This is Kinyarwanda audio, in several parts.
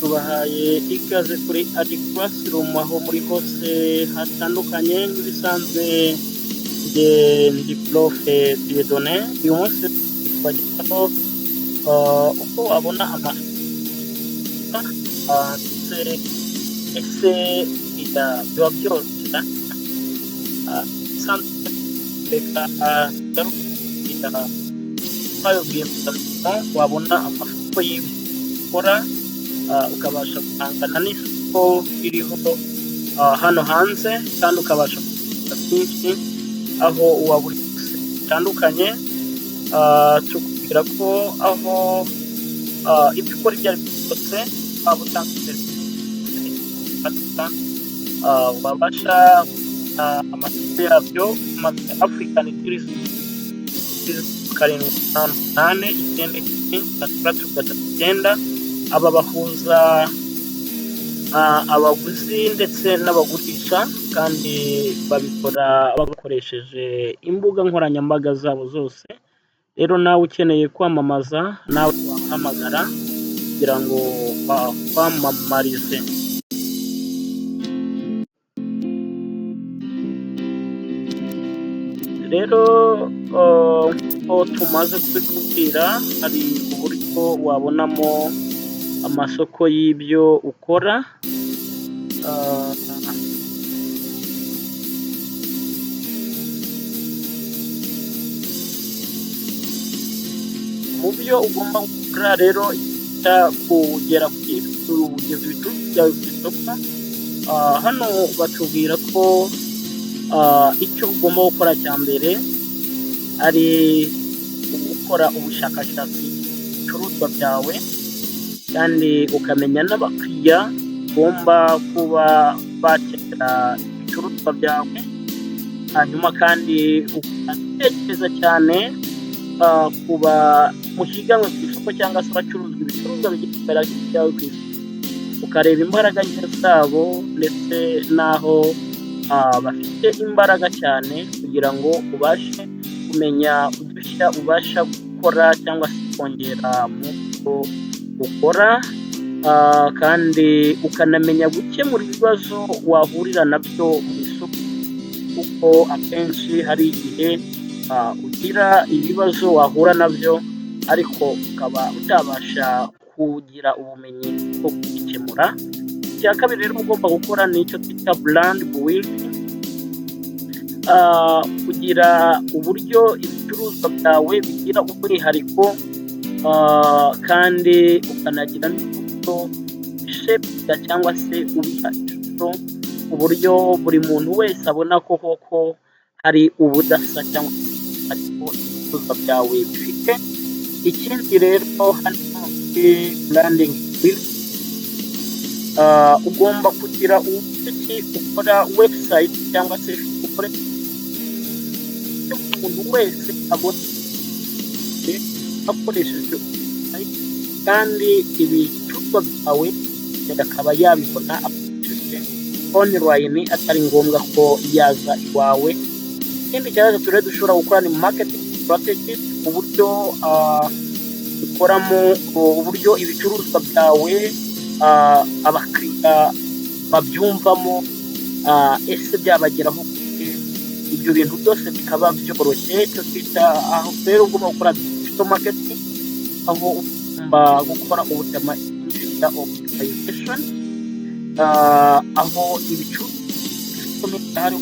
tubahaye ikaze kuri Classroom aho muri hose hatandukanye nk'ibisanzwe njye ndi Prof Dieudonné. Uyu munsi twagezaho uko wabona amasomo ese biba byoroshye bisanzwe reka garuka twabibwiye wabona amafoto y'ibikora ukabasha guhangana n'isoko iriho hano hanze kandi ukabasha kugira byinshi aho waba uri bitandukanye. Tukubwira ko aho ibyo ukora ibyo ari byo byose waba utanga serivisi wabasha amafoto yabyo African Tourism 788 aba bahuza abaguzi ndetse n'abagurisha kandi babikora bakoresheje imbuga nkoranyambaga zabo zose. Rero nawe ukeneye kwamamaza nawe wahamagara kugira ngo bakwamamarize. Rero nk'uko tumaze kubikubwira hari uburyo wabonamo amasoko y'ibyo ukora. Mu byo ugomba gukora rero kugera kugeza ibicuruzwa byawe ku isoko, hano batubwira ko icyo ugomba gukora cya mbere ari gukora ubushakashatsi bw'ibicuruzwa byawe kandi ukamenya n'abakiriya ugomba kuba bakenera ibicuruzwa byawe. Hanyuma kandi ugatekereza cyane kuba muhiganwe ku isoko cyangwa se abacuruzwa ibicuruzwa bigaragara byawe ku isoko, ukareba imbaraga nke zabo ndetse n'aho bafite imbaraga cyane kugira ngo ubashe kumenya udushya ubasha gukora cyangwa se kongera mu byo ukora, kandi ukanamenya gukemura ibibazo wahurira nabyo mu isoko, kuko akenshi hari igihe ugira ibibazo wahura nabyo ariko ukaba utabasha kugira ubumenyi bwo kubikemura. Icya kabiri rero ugomba gukora ni icyo twita brand building, kugira uburyo ibicuruzwa byawe bigira umwihariko kandi ukanagira n'uburyo bishepuka cyangwa se ubiha ishusho ku buryo buri muntu wese abona ko koko hari ubudasa cyangwa ariko ibicuruzwa byawe bifite. Ikindi rero hano muri branding building ugomba kugira uburyo ukora website cyangwa se ukora umuntu wese abona akoresheje kandi ibicuruzwa byawe akaba yabibona akoresheje online atari ngombwa ko yaza iwawe. Ikindi cyane rero dushobora gukora ni marketing strategy, uburyo ukoramo uburyo ibicuruzwa byawe abakiriya babyumvamo, ese byabageraho ibyo bintu byose bikaba byoroshye. Icyo twita aho rero ugomba gukora digital marketing, aho ugomba gukora ubutema optimization, aho ibicuruzwa hari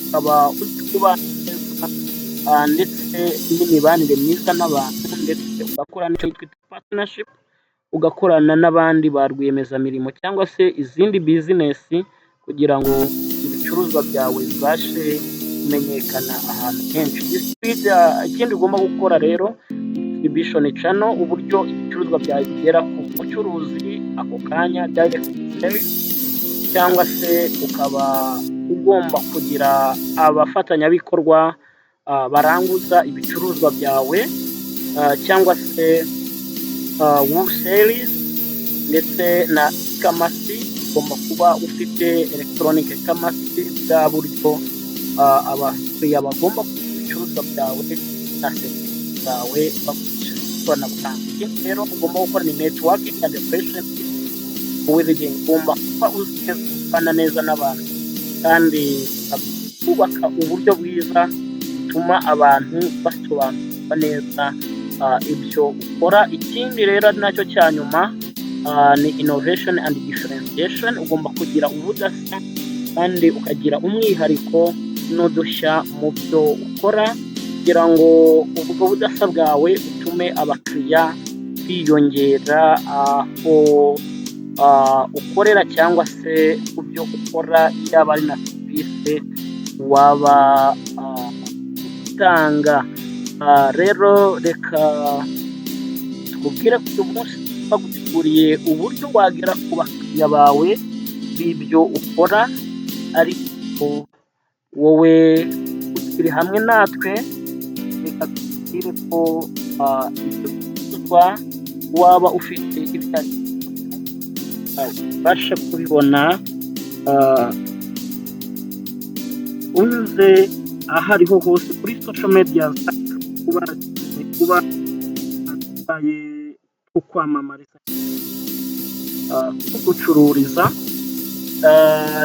ukaba uzi kuba ndetse n'imibanire myiza n'abantu, ndetse ugakora n'icyo twita partnership, ugakorana n'abandi ba rwiyemezamirimo cyangwa se izindi bizinesi kugira ngo ibicuruzwa byawe bibashe kumenyekana ahantu henshi. Ikindi ugomba gukora rero distribution channel, uburyo ibicuruzwa byawe bigera ku mucuruzi ako kanya direct sales, cyangwa se ukaba ugomba kugira abafatanyabikorwa baranguza ibicuruzwa byawe cyangwa se wholesale ndetse na e-commerce. Ugomba kuba ufite electronic e-commerce, bwa buryo abakiriya bagomba kugura ibicuruzwa byawe na serivisi zawe bakoresheje ikoranabuhanga. Ikindi rero ugomba gukora ni networking and patient building. Ugomba kuba uzi neza kubana neza n'abantu kandi kubaka uburyo bwiza butuma abantu basobanukirwa neza ibyo ukora. Ikindi rero ari nacyo cya nyuma ni innovation and differentiation. Ugomba kugira ubudasa kandi ukagira umwihariko n'udushya mu byo ukora kugira ngo ubwo budasa bwawe butume abakiriya biyongera aho ukorera cyangwa se ku byo ukora, yaba ari na serivisi waba utanga. Rero reka tukubwire ko uyu munsi baguteguriye uburyo wagera ku bakiriya bawe b'ibyo ukora, ariko wowe ukiri hamwe natwe reka tubwire ko ibyo bikorwa waba ufite ubasha kubibona unyuze aho ariho hose kuri social media kuba kwamamariza gucururiza.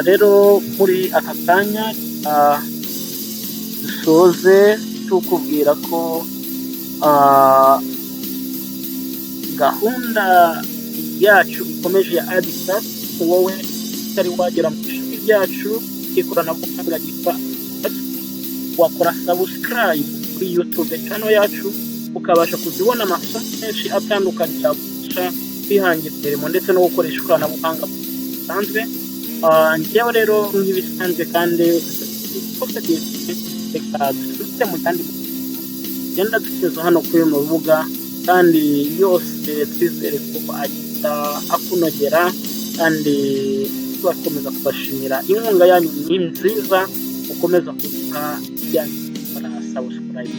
Rero muri aka kanya dusoze tukubwira ko gahunda yacu ikomeje ya Adisat. Wowe utari wagera mu ishuri ryacu ikoranabuhanga ryitwa wakora subscribe kuri YouTube channel yacu ukabasha kuzibona amasomo menshi atandukanye yagufasha kwihangira imirimo ndetse no gukoresha ikoranabuhanga bisanzwe. Njyewe rero nk'ibisanzwe kandi reka dusubire mu kandi genda dutezo hano kuri mu rubuga kandi yose twizere ko agenda akunogera kandi turakomeza kubashimira inkunga yanyu ni nziza ukomeza kuduha subscribe.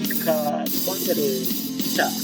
Twongere cyane.